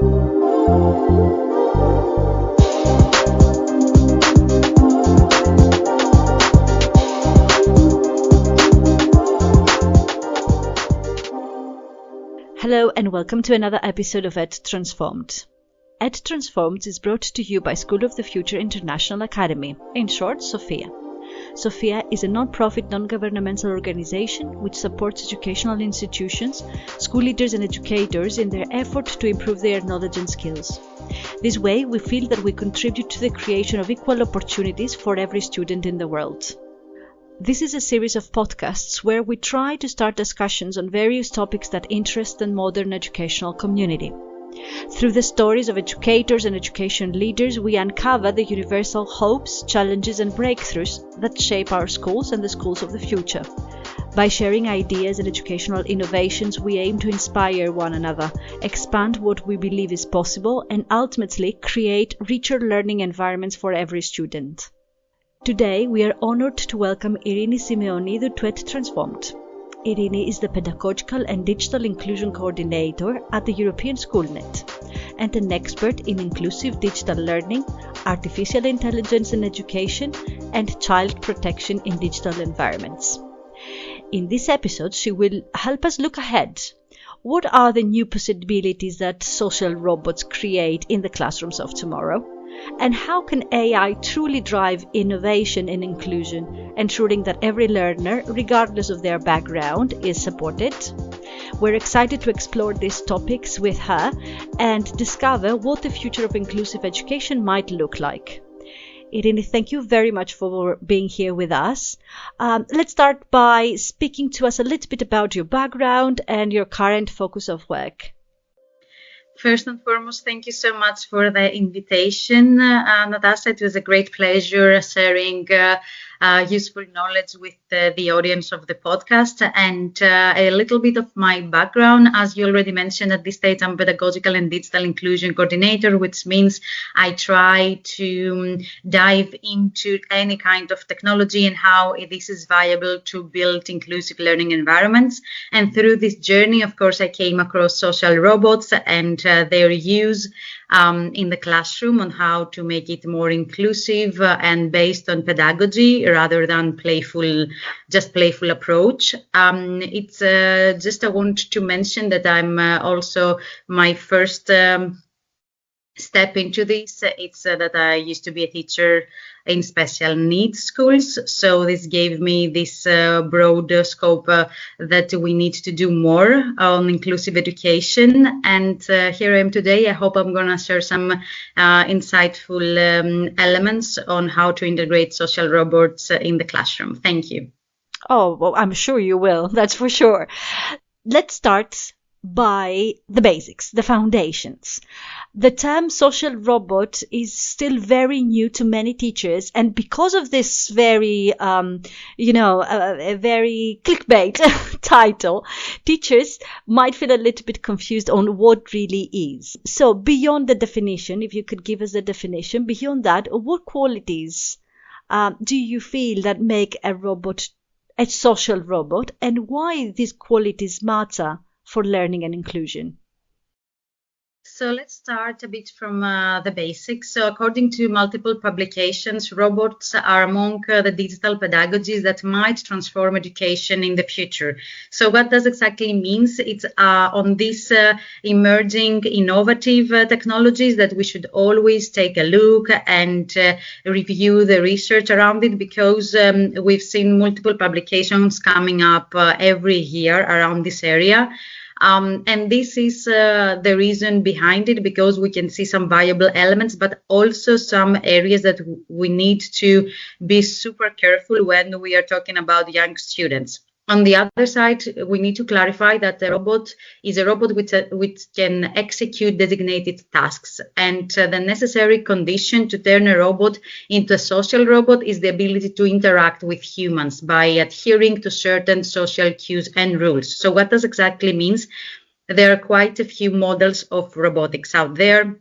Hello and welcome to another episode of EdTransformed. EdTransformed is brought to you by School of the Future International Academy, in short, SOFIA. SOFIA is a non-profit, non-governmental organization which supports educational institutions, school leaders and educators in their effort to improve their knowledge and skills. This way, we feel that we contribute to the creation of equal opportunities for every student in the world. This is a series of podcasts where we try to start discussions on various topics that interest the modern educational community. Through the stories of educators and education leaders, we uncover the universal hopes, challenges and breakthroughs that shape our schools and the schools of the future. By sharing ideas and educational innovations, we aim to inspire one another, expand what we believe is possible, and ultimately create richer learning environments for every student. Today, we are honored to welcome Eirini Symeonidou to EdTransformed. Eirini is the Pedagogical and Digital Inclusion Coordinator at the European Schoolnet and an expert in inclusive digital learning, artificial intelligence in education, and child protection in digital environments. In this episode, she will help us look ahead. What are the new possibilities that social robots create in the classrooms of tomorrow? And how can AI truly drive innovation and inclusion, ensuring that every learner, regardless of their background, is supported? We're excited to explore these topics with her and discover what the future of inclusive education might look like. Eirini, thank you very much for being here with us. Let's start by speaking to us a little bit about your background and your current focus of work. First and foremost, thank you so much for the invitation, Natasha. It was a great pleasure sharing useful knowledge with the audience of the podcast and a little bit of my background. As you already mentioned, at this stage, I'm Pedagogical and Digital Inclusion Coordinator, which means I try to dive into any kind of technology and how this is viable to build inclusive learning environments. And through this journey, of course, I came across social robots and their use in the classroom on how to make it more inclusive and based on pedagogy rather than playful approach. It's just I want to mention that I'm also my first step into this. It's that I used to be a teacher in special needs schools. So this gave me this broad scope that we need to do more on inclusive education. And here I am today. I hope I'm going to share some insightful elements on how to integrate social robots in the classroom. Thank you. Oh, well, I'm sure you will. That's for sure. Let's start by the basics, the foundations. The term social robot is still very new to many teachers, and because of this very, a very clickbait title, teachers might feel a little bit confused on what really is. So beyond the definition, if you could give us the definition, beyond that, what qualities do you feel that make a robot a social robot, and why these qualities matter for learning and inclusion? So let's start a bit from the basics. So according to multiple publications, robots are among the digital pedagogies that might transform education in the future. So what does exactly means? It's on these emerging innovative technologies that we should always take a look and review the research around it, because we've seen multiple publications coming up every year around this area. And this is the reason behind it, because we can see some viable elements, but also some areas that we need to be super careful when we are talking about young students. On the other side, we need to clarify that a robot is a robot which can execute designated tasks. And the necessary condition to turn a robot into a social robot is the ability to interact with humans by adhering to certain social cues and rules. So what does exactly means? There are quite a few models of robotics out there.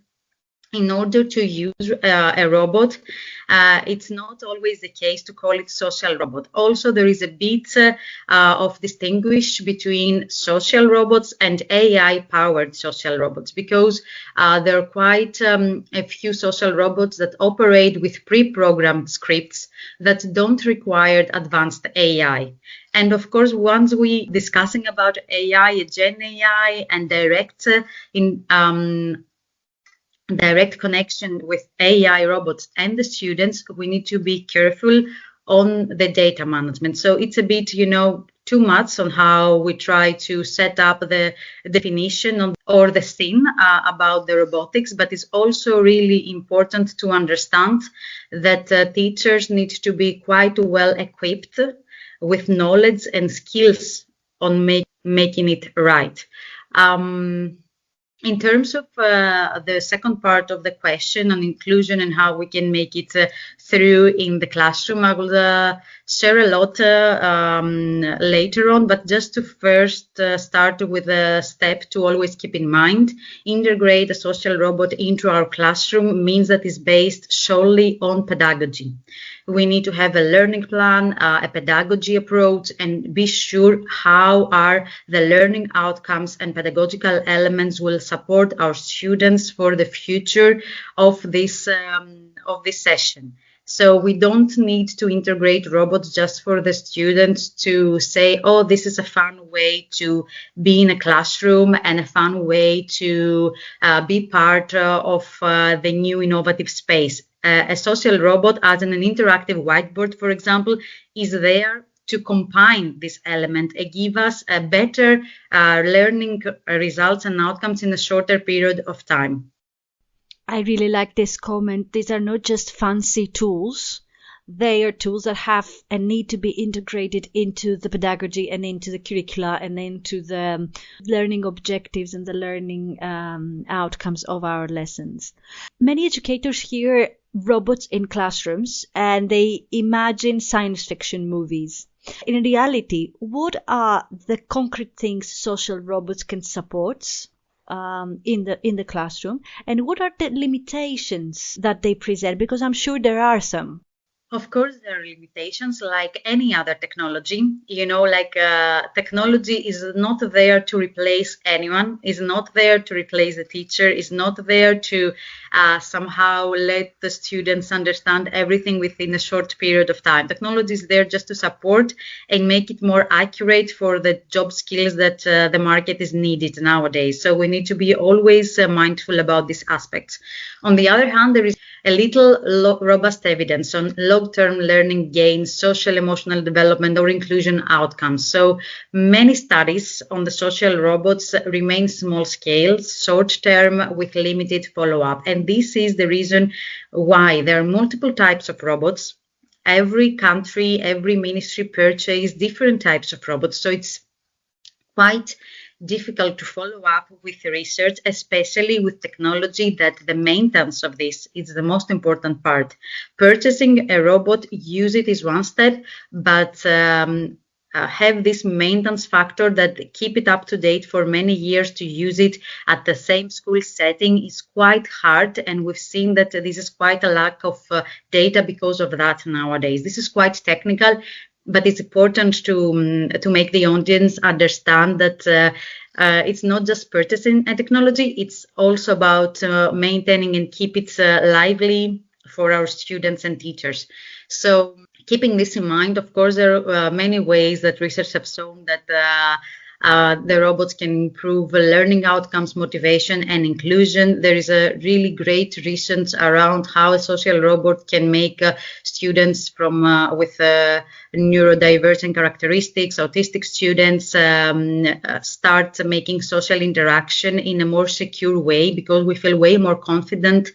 in order to use a robot, it's not always the case to call it social robot. Also, there is a bit of distinguish between social robots and AI-powered social robots, because there are quite a few social robots that operate with pre-programmed scripts that don't require advanced AI. And of course, once we discussing about AI, Gen AI, and direct connection with AI robots and the students, we need to be careful on the data management. So it's a bit, too much on how we try to set up the definition or the scene about the robotics, but it's also really important to understand that teachers need to be quite well equipped with knowledge and skills on making it right. In terms of the second part of the question on inclusion and how we can make it through in the classroom, I will share a lot later on, but just to first start with a step to always keep in mind, integrate a social robot into our classroom means that it's based solely on pedagogy. We need to have a learning plan, a pedagogy approach, and be sure how are the learning outcomes and pedagogical elements will support our students for the future of this session. So we don't need to integrate robots just for the students to say, oh, this is a fun way to be in a classroom and a fun way to be part of the new innovative space. A social robot, as an interactive whiteboard, for example, is there to combine this element and give us a better learning results and outcomes in a shorter period of time. I really like this comment. These are not just fancy tools. They are tools that have and need to be integrated into the pedagogy and into the curricula and into the learning objectives and the learning outcomes of our lessons. Many educators hear robots in classrooms and they imagine science fiction movies. In reality, what are the concrete things social robots can support in the classroom, and what are the limitations that they present? Because I'm sure there are some. Of course, there are limitations like any other technology. Technology is not there to replace anyone, is not there to replace the teacher, is not there to somehow let the students understand everything within a short period of time. Technology is there just to support and make it more accurate for the job skills that the market is needed nowadays. So we need to be always mindful about these aspects. On the other hand, there is a little robust evidence on long-term learning gains, social emotional development, or inclusion outcomes. So many studies on the social robots remain small scale, short-term with limited follow-up. And this is the reason why there are multiple types of robots. Every country, every ministry purchase different types of robots. So it's quite difficult to follow up with research, especially with technology, that the maintenance of this is the most important part. Purchasing a robot, use it is one step, but have this maintenance factor that keep it up to date for many years to use it at the same school setting is quite hard, and we've seen that this is quite a lack of data because of that nowadays. This is quite technical, but it's important to make the audience understand that it's not just purchasing a technology, it's also about maintaining and keep it lively for our students and teachers. So keeping this in mind, of course, there are many ways that research have shown that the robots can improve learning outcomes, motivation, and inclusion. There is a really great research around how a social robot can make students from with neurodivergent characteristics, autistic students, start making social interaction in a more secure way, because we feel way more confident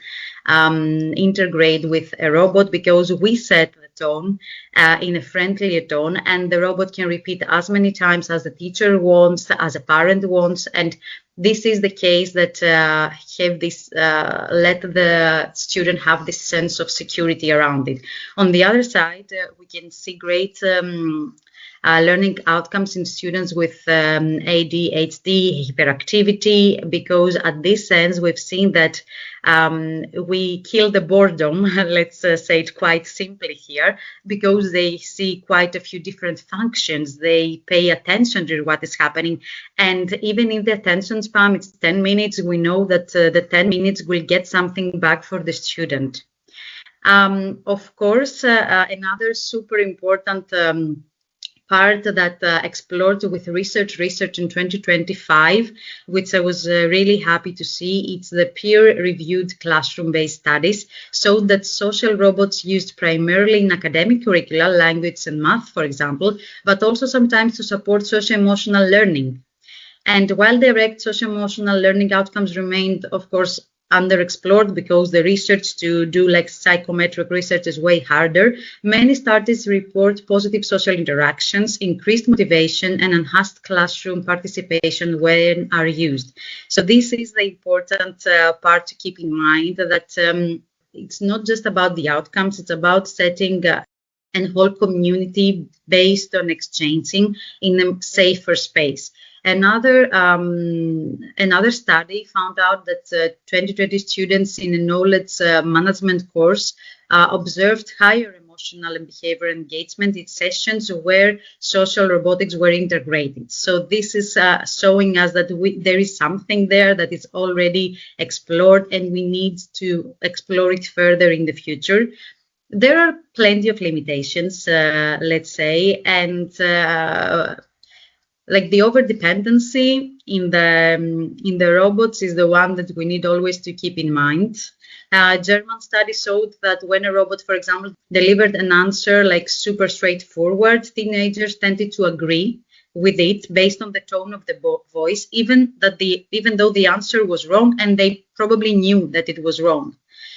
integrate with a robot, because we set the tone in a friendly tone, and the robot can repeat as many times as the teacher wants, as a parent wants, and this is the case that have this let the student have this sense of security around it. On the other side, we can see great learning outcomes in students with ADHD, hyperactivity, because at this sense we've seen that we kill the boredom, let's say it quite simply here, because they see quite a few different functions. They pay attention to what is happening. And even if the attention span is 10 minutes, we know that the 10 minutes will get something back for the student. Of course, another super important part that explored with research in 2025, which I was really happy to see. It's the peer-reviewed classroom-based studies, so that social robots used primarily in academic curricula, language and math, for example, but also sometimes to support socio-emotional learning. And while direct socio-emotional learning outcomes remained, of course, underexplored because the research to do like psychometric research is way harder, many studies report positive social interactions, increased motivation, and enhanced classroom participation when are used. So this is the important part to keep in mind, that it's not just about the outcomes, it's about setting a whole community based on exchanging in a safer space. Another study found out that 2020 students in a knowledge management course observed higher emotional and behavioral engagement in sessions where social robotics were integrated. So this is showing us that there is something there that is already explored, and we need to explore it further in the future. There are plenty of limitations, let's say, and like the overdependency in the robots is the one that we need always to keep in mind. German study showed that when a robot, for example, delivered an answer like super straightforward, teenagers tended to agree with it based on the tone of the voice, even though the answer was wrong, and they probably knew that it was wrong.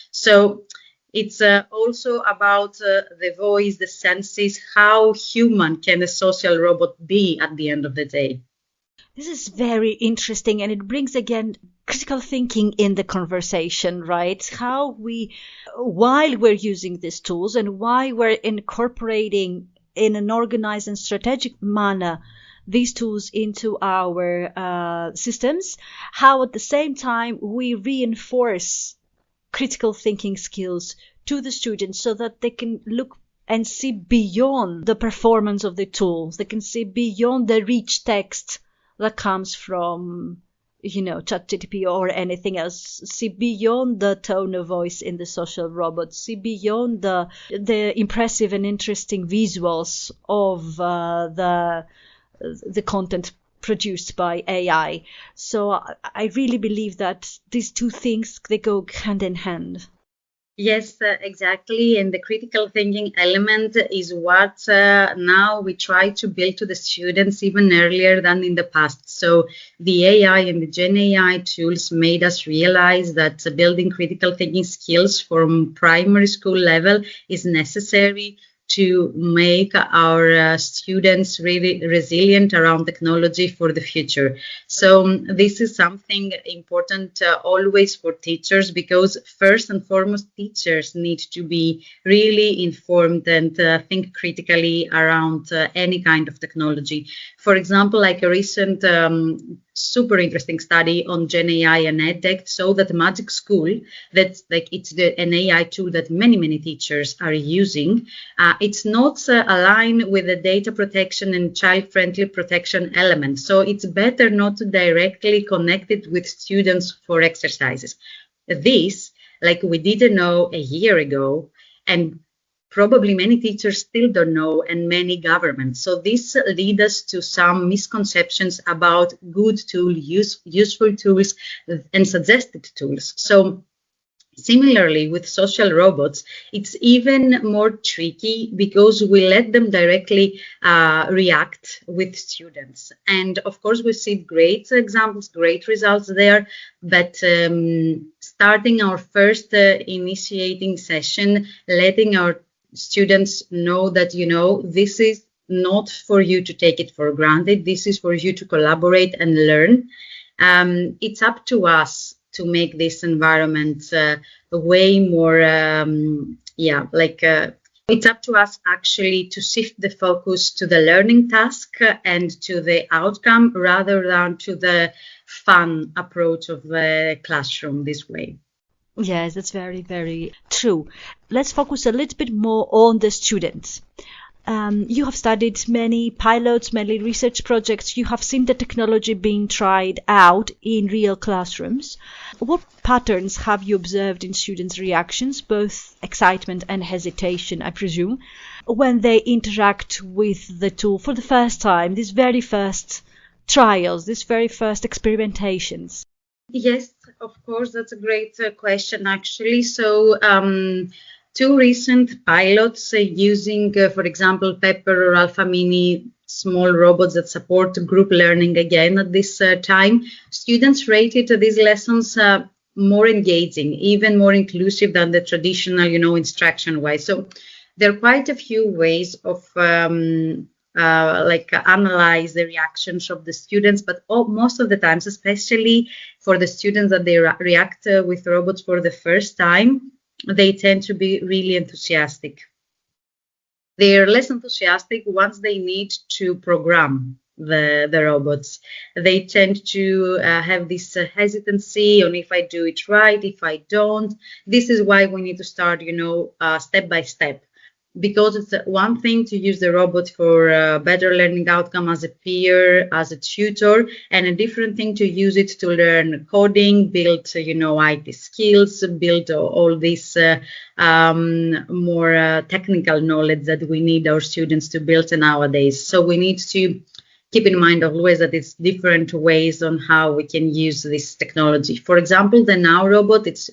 So it's also about the voice, the senses. How human can a social robot be at the end of the day? This is very interesting, and it brings again critical thinking in the conversation, right? How while we're using these tools and why we're incorporating in an organized and strategic manner these tools into our systems, how at the same time we reinforce critical thinking skills to the students so that they can look and see beyond the performance of the tools. They can see beyond the rich text that comes from, ChatGPT or anything else. See beyond the tone of voice in the social robots. See beyond the impressive and interesting visuals of the content produced by AI. So I really believe that these two things, they go hand in hand. Yes, exactly. And the critical thinking element is what now we try to build to the students even earlier than in the past. So the AI and the Gen AI tools made us realize that building critical thinking skills from primary school level is necessary to make our students really resilient around technology for the future. So this is something important always for teachers, because first and foremost, teachers need to be really informed and think critically around any kind of technology. For example, like a recent super interesting study on Gen AI and EdTech showed that Magic School, that's like an AI tool that many teachers are using. It's not aligned with the data protection and child-friendly protection element. So it's better not to directly connect it with students for exercises. This, like we didn't know a year ago, and probably many teachers still don't know, and many governments. So this leads us to some misconceptions about good tools, useful tools, and suggested tools. So similarly, with social robots, it's even more tricky because we let them directly react with students. And of course, we see great examples, great results there. But starting our first initiating session, letting our students know that, this is not for you to take it for granted. This is for you to collaborate and learn. It's up to us to make this environment way more, It's up to us actually to shift the focus to the learning task and to the outcome rather than to the fun approach of the classroom this way. Yes, that's very, very true. Let's focus a little bit more on the students. You have studied many pilots, many research projects. You have seen the technology being tried out in real classrooms. What patterns have you observed in students' reactions, both excitement and hesitation, I presume, when they interact with the tool for the first time, these very first trials, these very first experimentations? Yes, of course, that's a great question, actually. So, two recent pilots using, for example, Pepper or Alpha Mini small robots that support group learning again at this time. Students rated these lessons more engaging, even more inclusive than the traditional, instruction-wise. So there are quite a few ways of analyze the reactions of the students, but most of the times, especially for the students that they react with robots for the first time, they tend to be really enthusiastic. They're less enthusiastic once they need to program the robots. They tend to have this hesitancy on if I do it right, if I don't. This is why we need to start, step by step. Because it's one thing to use the robot for a better learning outcome as a peer, as a tutor, and a different thing to use it to learn coding, build, IT skills, build all this more technical knowledge that we need our students to build nowadays. So we need to keep in mind always that it's different ways on how we can use this technology. For example, the Now robot, it's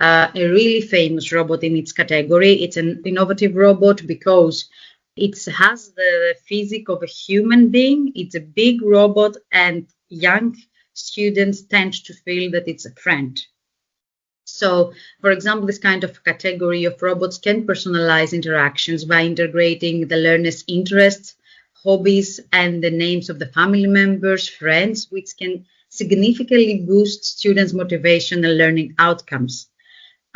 a really famous robot in its category. It's an innovative robot because it has the physique of a human being. It's a big robot, and young students tend to feel that it's a friend. So, for example, this kind of category of robots can personalize interactions by integrating the learner's interests, hobbies, and the names of the family members, friends, which can significantly boost students' motivation and learning outcomes.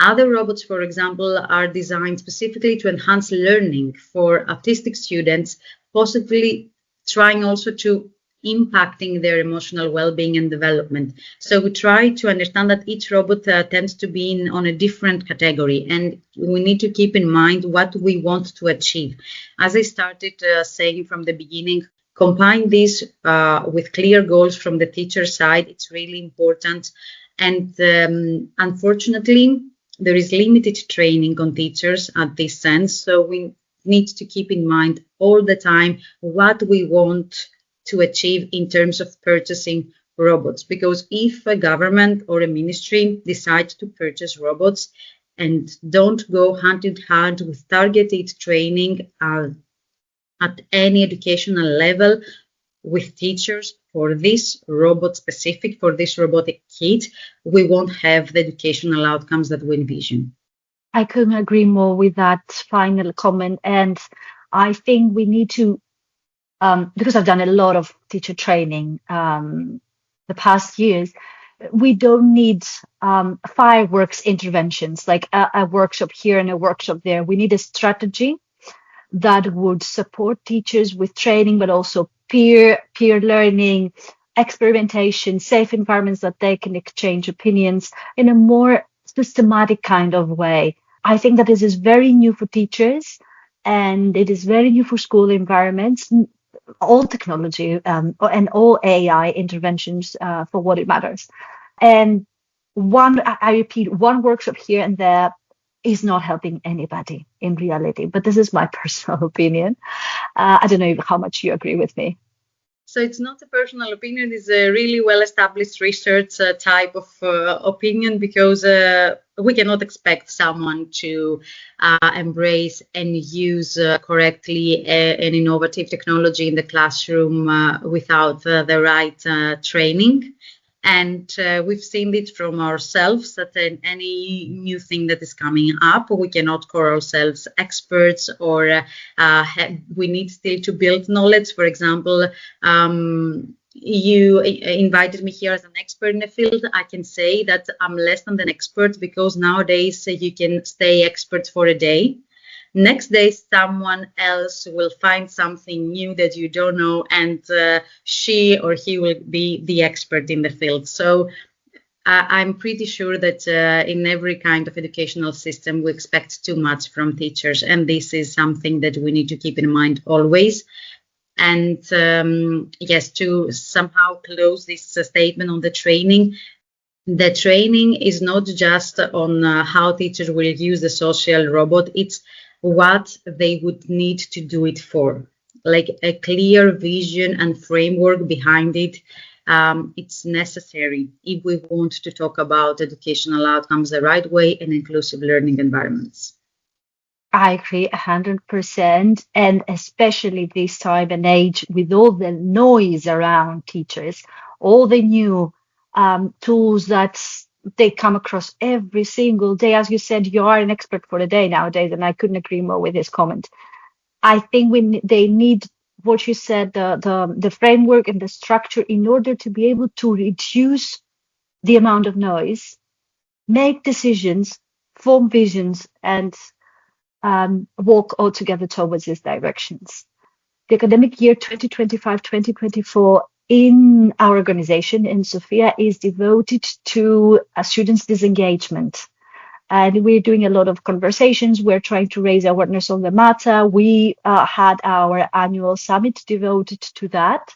Other robots, for example, are designed specifically to enhance learning for autistic students, possibly trying also to impacting their emotional well-being and development. So we try to understand that each robot tends to be on a different category, and we need to keep in mind what we want to achieve. As I started saying from the beginning, combine this with clear goals from the teacher side. It's really important. And unfortunately, there is limited training on teachers at this sense, so we need to keep in mind all the time what we want to achieve in terms of purchasing robots. Because if a government or a ministry decides to purchase robots and don't go hand in hand with targeted training at any educational level with teachers for this robot specific, for this robotic kit, we won't have the educational outcomes that we envision. I couldn't agree more with that final comment. And I think we need to, because I've done a lot of teacher training the past years, we don't need fireworks interventions, like a workshop here and a workshop there. We need a strategy that would support teachers with training, but also peer learning, experimentation, safe environments that they can exchange opinions in a more systematic kind of way. I think that this is very new for teachers, and it is very new for school environments. All technology and all AI interventions for what it matters. And I repeat, one workshop here and there is not helping anybody in reality. But this is my personal opinion. I don't know how much you agree with me. So it's not a personal opinion, it's a really well-established research type of opinion, because we cannot expect someone to embrace and use correctly an innovative technology in the classroom without the right training. And we've seen it from ourselves that any new thing that is coming up, we cannot call ourselves experts, or we need still to build knowledge. For example, you invited me here as an expert in the field. I can say that I'm less than an expert, because nowadays you can stay expert for a day. Next day, someone else will find something new that you don't know, and she or he will be the expert in the field. So I'm pretty sure that in every kind of educational system, we expect too much from teachers. And this is something that we need to keep in mind always. And yes, to somehow close this statement on the training is not just on how teachers will use the social robot, it's what they would need to do it for, like a clear vision and framework behind it. It's necessary if we want to talk about educational outcomes the right way and inclusive learning environments. I agree 100%, and especially this time and age with all the noise around teachers, all the new tools that they come across every single day. As you said, you are an expert for the day nowadays, and I couldn't agree more with this comment. I think they need what you said, the framework and the structure in order to be able to reduce the amount of noise, make decisions, form visions, and walk all together towards these directions. The academic year 2025-2024 in our organization in Sophia is devoted to students' disengagement. And we're doing a lot of conversations. We're trying to raise awareness on the matter. We had our annual summit devoted to that.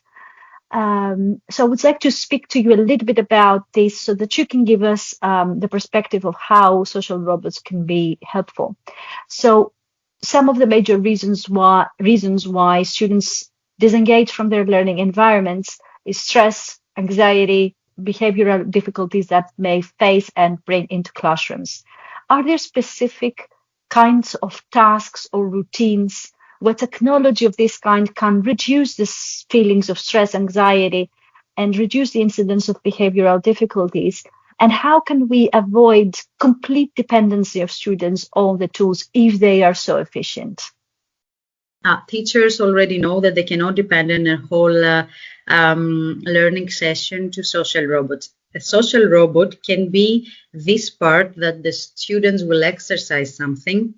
So I would like to speak to you a little bit about this so that you can give us the perspective of how social robots can be helpful. So some of the major reasons why students disengage from their learning environments is stress, anxiety, behavioral difficulties that may face and bring into classrooms. Are there specific kinds of tasks or routines where technology of this kind can reduce these feelings of stress, anxiety, and reduce the incidence of behavioral difficulties? And how can we avoid complete dependency of students on the tools if they are so efficient? Teachers already know that they cannot depend on a whole learning session to social robots. A social robot can be this part that the students will exercise something,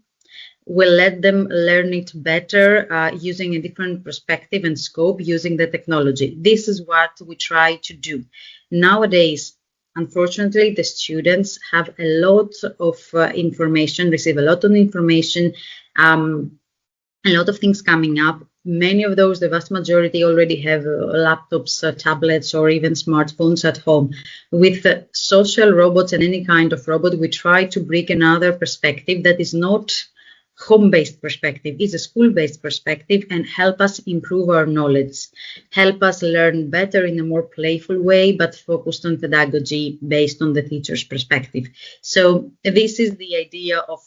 will let them learn it better using a different perspective and scope using the technology. This is what we try to do. Nowadays, unfortunately, the students have a lot of information, receive a lot of information, a lot of things coming up. Many of those, the vast majority, already have laptops, tablets, or even smartphones at home. With social robots and any kind of robot, we try to bring another perspective that is not home-based perspective, is a school-based perspective, and help us improve our knowledge, help us learn better in a more playful way, but focused on pedagogy based on the teacher's perspective. So this is the idea of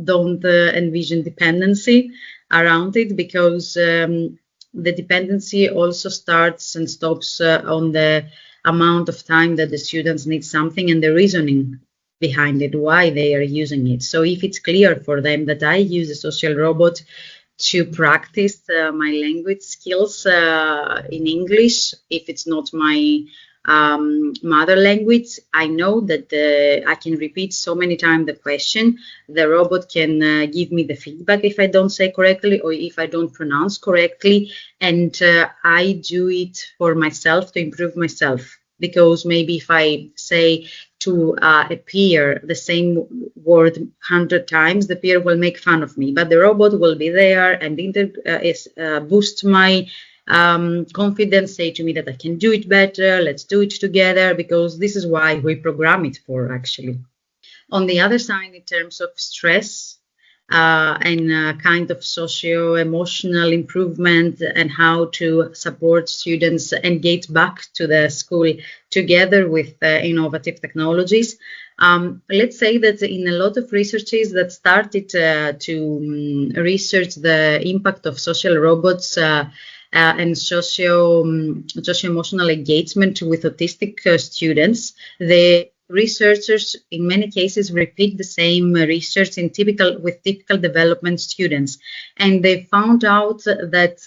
don't envision dependency around it, because the dependency also starts and stops on the amount of time that the students need something and the reasoning behind it, why they are using it. So if it's clear for them that I use a social robot to practice my language skills in English, if it's not my mother language, I know that I can repeat so many times the question. The robot can give me the feedback if I don't say correctly or if I don't pronounce correctly, and I do it for myself to improve myself. Because maybe if I say to a peer the same word 100 times, the peer will make fun of me, but the robot will be there and boost my confidence, say to me that I can do it better, let's do it together, because this is why we program it for, actually. On the other side, in terms of stress and kind of socio-emotional improvement and how to support students and get back to the school together with innovative technologies. Let's say that in a lot of researches that started to research the impact of social robots and socio-emotional engagement with autistic students, the researchers in many cases repeat the same research with typical development students, and they found out that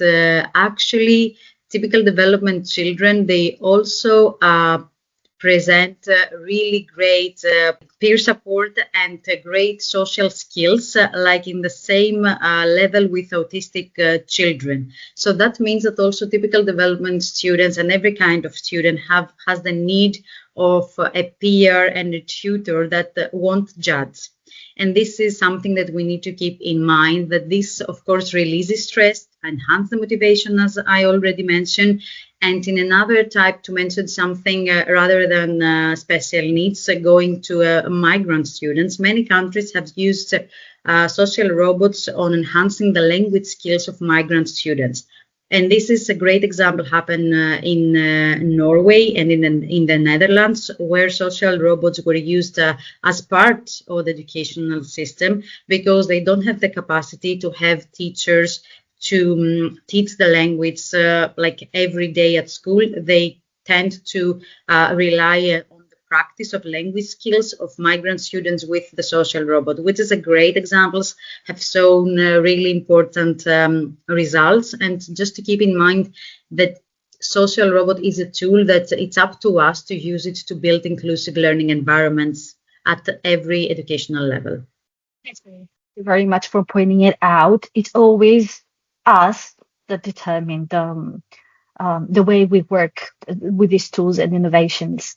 actually typical development children, they also present really great peer support and great social skills, like in the same level with autistic children. So that means that also typical development students and every kind of student has the need of a peer and a tutor that won't judge. And this is something that we need to keep in mind, that this, of course, releases stress, enhance the motivation, as I already mentioned. And in another type, to mention something rather than special needs, going to migrant students, many countries have used social robots on enhancing the language skills of migrant students. And this is a great example happened in Norway and in the Netherlands, where social robots were used as part of the educational system because they don't have the capacity to have teachers to teach the language like every day at school. They tend to rely on the practice of language skills of migrant students with the social robot, which is a great examples, have shown really important results. And just to keep in mind that social robot is a tool that it's up to us to use it to build inclusive learning environments at every educational level. Thank you very much for pointing it out. It's always us that determine the way we work with these tools and innovations.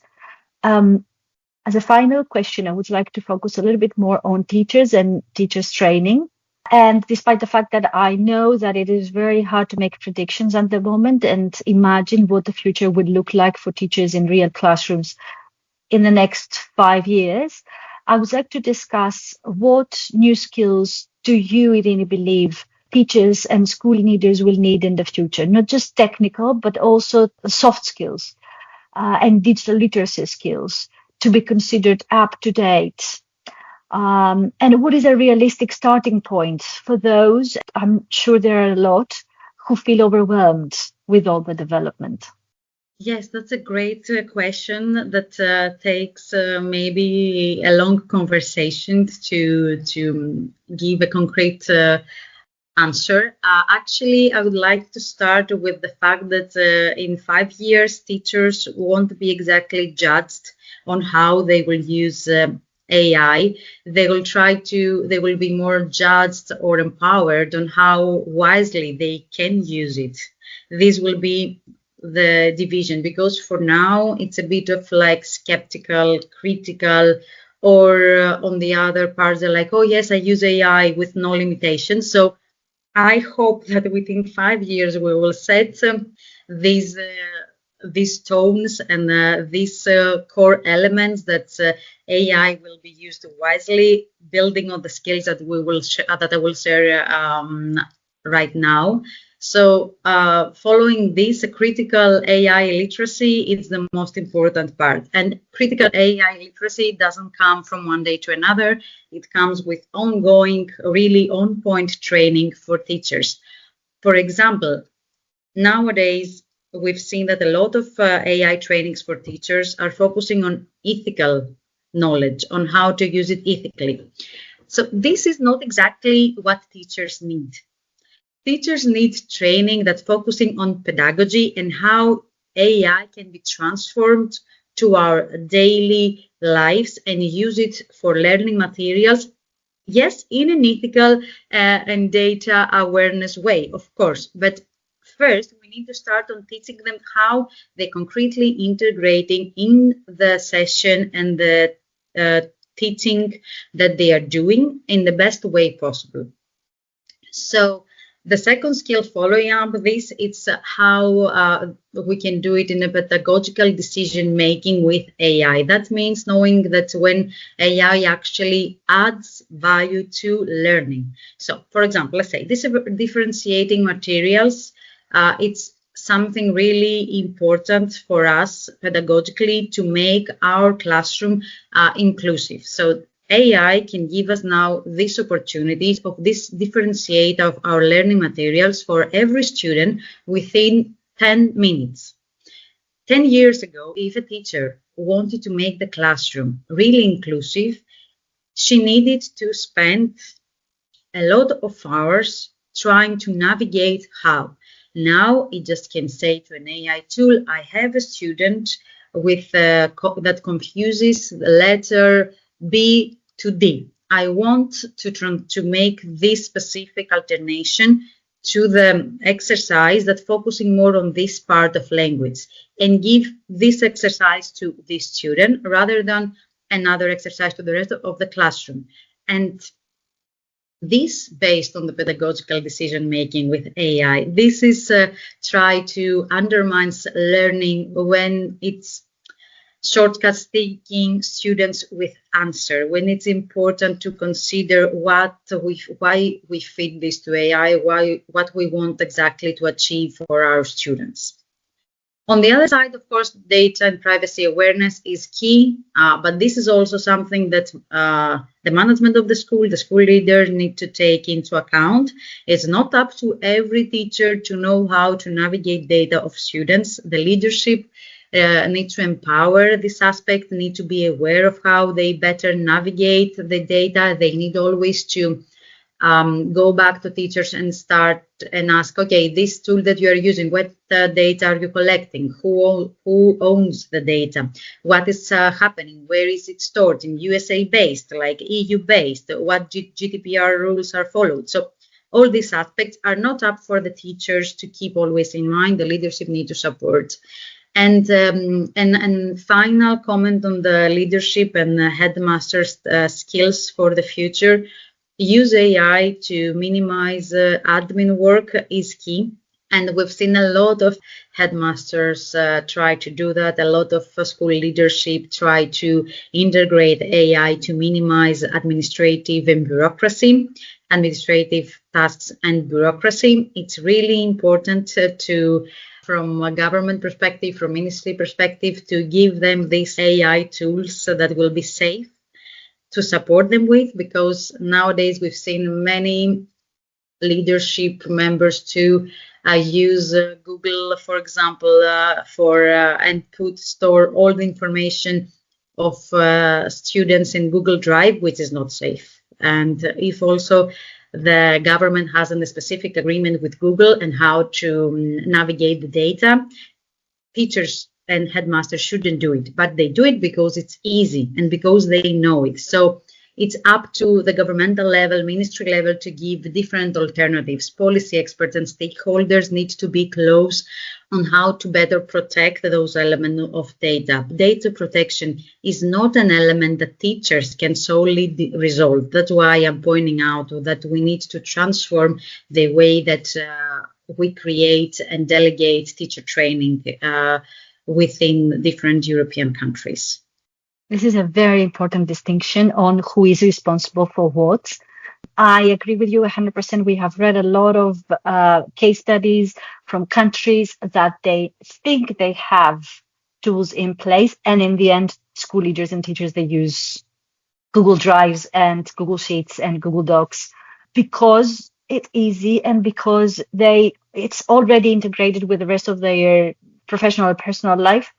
As a final question, I would like to focus a little bit more on teachers and teachers training. And despite the fact that I know that it is very hard to make predictions at the moment and imagine what the future would look like for teachers in real classrooms in the next 5 years, I would like to discuss what new skills do you, Eirini, believe teachers and school leaders will need in the future, not just technical, but also soft skills and digital literacy skills to be considered up to date. And what is a realistic starting point for those? I'm sure there are a lot who feel overwhelmed with all the development. Yes, that's a great question that takes maybe a long conversation to give a concrete answer. Actually, I would like to start with the fact that in 5 years, teachers won't be exactly judged on how they will use AI. They will be more judged or empowered on how wisely they can use it. This will be the division, because for now it's a bit of like skeptical, critical, or on the other parts they're like, oh yes, I use AI with no limitations. So I hope that within 5 years we will set these tones and these core elements that AI will be used wisely, building on the skills that I will share right now. So following this, critical AI literacy is the most important part. And critical AI literacy doesn't come from one day to another. It comes with ongoing, really on-point training for teachers. For example, nowadays, we've seen that a lot of AI trainings for teachers are focusing on ethical knowledge, on how to use it ethically. So this is not exactly what teachers need. Teachers need training that's focusing on pedagogy and how AI can be transformed to our daily lives and use it for learning materials. Yes, in an ethical and data awareness way, of course. But first, we need to start on teaching them how they concretely integrating in the session and the teaching that they are doing in the best way possible. So the second skill following up this, it's how we can do it in a pedagogical decision making with AI. That means knowing that when AI actually adds value to learning. So, for example, let's say this differentiating materials, it's something really important for us pedagogically to make our classroom inclusive. So AI can give us now these opportunities of this differentiate of our learning materials for every student within 10 minutes. 10 years ago, if a teacher wanted to make the classroom really inclusive, she needed to spend a lot of hours trying to navigate how. Now it just can say to an AI tool, I have a student with that confuses the letter B to D. I want to make this specific alternation to the exercise that focusing more on this part of language and give this exercise to this student rather than another exercise to the rest of the classroom. And this based on the pedagogical decision making with AI. This is try to undermine learning when it's shortcuts taking students with answer, when it's important to consider why we feed this to AI, what we want exactly to achieve for our students. On the other side, of course, data and privacy awareness is key, but this is also something that the management of the school leader need to take into account. It's not up to every teacher to know how to navigate data of students. The leadership need to empower this aspect, need to be aware of how they better navigate the data. They need always to go back to teachers and start and ask, okay, this tool that you are using, what data are you collecting? Who owns the data? What is happening? Where is it stored? In USA based, like EU based? What GDPR rules are followed? So all these aspects are not up for the teachers to keep always in mind. The leadership need to support. And final comment on the leadership and headmasters' skills for the future. Use AI to minimize admin work is key. And we've seen a lot of headmasters try to do that. A lot of school leadership try to integrate AI to minimize administrative tasks and bureaucracy. It's really important from a government perspective, from ministry perspective, to give them these AI tools so that will be safe to support them with, because nowadays we've seen many leadership members to use Google, for example, and store all the information of students in Google Drive, which is not safe. And if also the government has a specific agreement with Google and how to navigate the data, teachers and headmasters shouldn't do it, but they do it because it's easy and because they know it. So it's up to the governmental level, ministry level, to give different alternatives. Policy experts and stakeholders need to be close on how to better protect those elements of data. Data protection is not an element that teachers can solely resolve. That's why I'm pointing out that we need to transform the way that we create and delegate teacher training within different European countries. This is a very important distinction on who is responsible for what. I agree with you 100%. We have read a lot of case studies from countries that they think they have tools in place, and in the end, school leaders and teachers, they use Google Drives and Google Sheets and Google Docs because it's easy and because it's already integrated with the rest of their professional or personal life,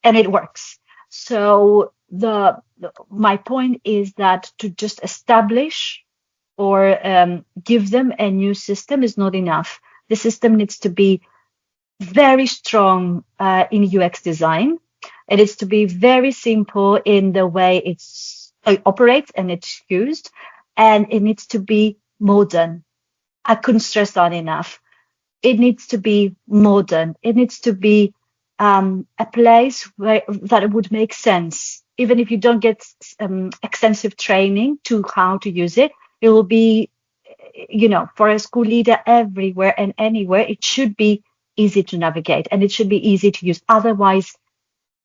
and it works. So my point is that to just establish or give them a new system is not enough. The system needs to be very strong in UX design. It needs to be very simple in the way it operates and it's used, and it needs to be modern. I couldn't stress that enough. It needs to be modern. It needs to be a place that it would make sense. Even if you don't get extensive training to how to use it, it will be, for a school leader everywhere and anywhere, it should be easy to navigate and it should be easy to use. Otherwise,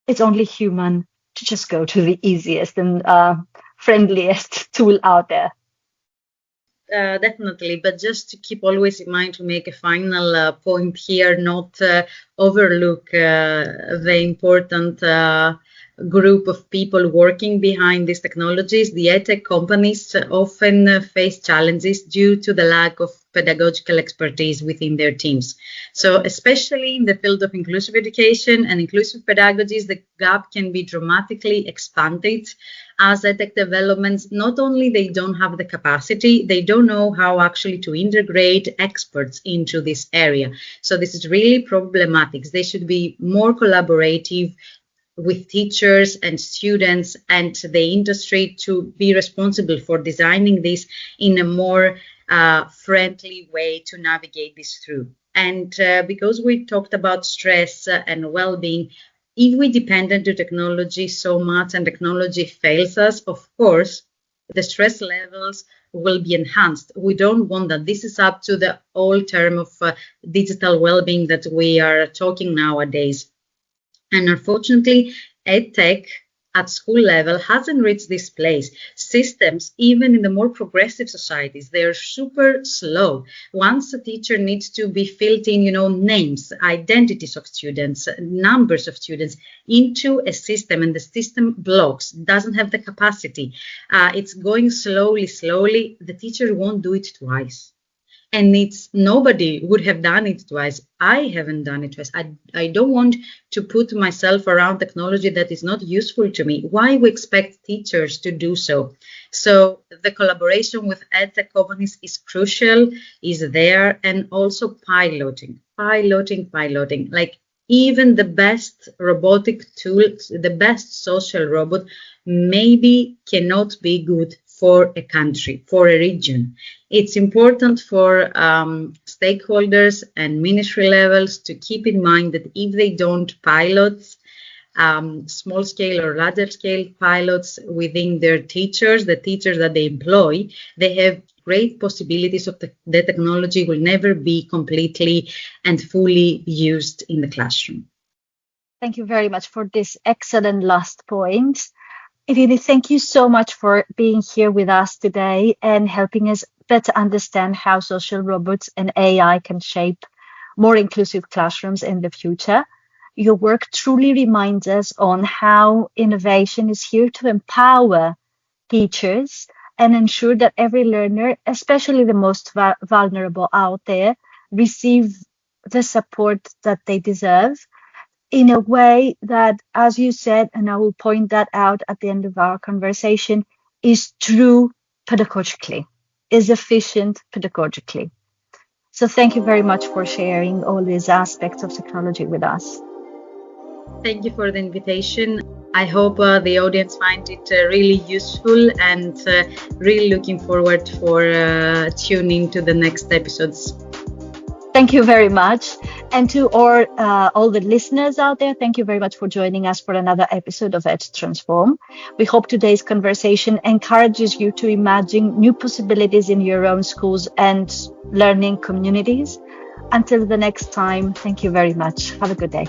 it's only human to just go to the easiest and friendliest tool out there. Definitely, but just to keep always in mind, to make a final point here, not overlook the important group of people working behind these technologies. The edtech companies often face challenges due to the lack of pedagogical expertise within their teams. So especially in the field of inclusive education and inclusive pedagogies, the gap can be dramatically expanded as edtech developments. Not only they don't have the capacity, they don't know how actually to integrate experts into this area. So this is really problematic. They should be more collaborative, with teachers and students and the industry to be responsible for designing this in a more friendly way to navigate this through. And because we talked about stress and well-being, if we depend on technology so much and technology fails us, of course, the stress levels will be enhanced. We don't want that. This is up to the whole term of digital well-being that we are talking nowadays. And unfortunately, EdTech at school level hasn't reached this place. Systems, even in the more progressive societies, they are super slow. Once a teacher needs to be filled in, names, identities of students, numbers of students into a system, and the system blocks, doesn't have the capacity. It's going slowly. The teacher won't do it twice. And nobody would have done it twice. I haven't done it twice. I don't want to put myself around technology that is not useful to me. Why we expect teachers to do so? So the collaboration with EdTech companies is crucial, is there, and also piloting. Like even the best robotic tool, the best social robot, maybe cannot be good for a country, for a region. It's important for stakeholders and ministry levels to keep in mind that if they don't pilot small scale or larger scale pilots within their teachers, the teachers that they employ, they have great possibilities of the technology will never be completely and fully used in the classroom. Thank you very much for this excellent last point. Eirini, thank you so much for being here with us today and helping us better understand how social robots and AI can shape more inclusive classrooms in the future. Your work truly reminds us on how innovation is here to empower teachers and ensure that every learner, especially the most vulnerable out there, receive the support that they deserve in a way that, as you said, and I will point that out at the end of our conversation, is true pedagogically, is efficient pedagogically. So thank you very much for sharing all these aspects of technology with us. Thank you for the invitation. I hope the audience find it really useful and really looking forward for tuning to the next episodes. Thank you very much. And to all the listeners out there, thank you very much for joining us for another episode of EdTransformed. We hope today's conversation encourages you to imagine new possibilities in your own schools and learning communities. Until the next time, thank you very much. Have a good day.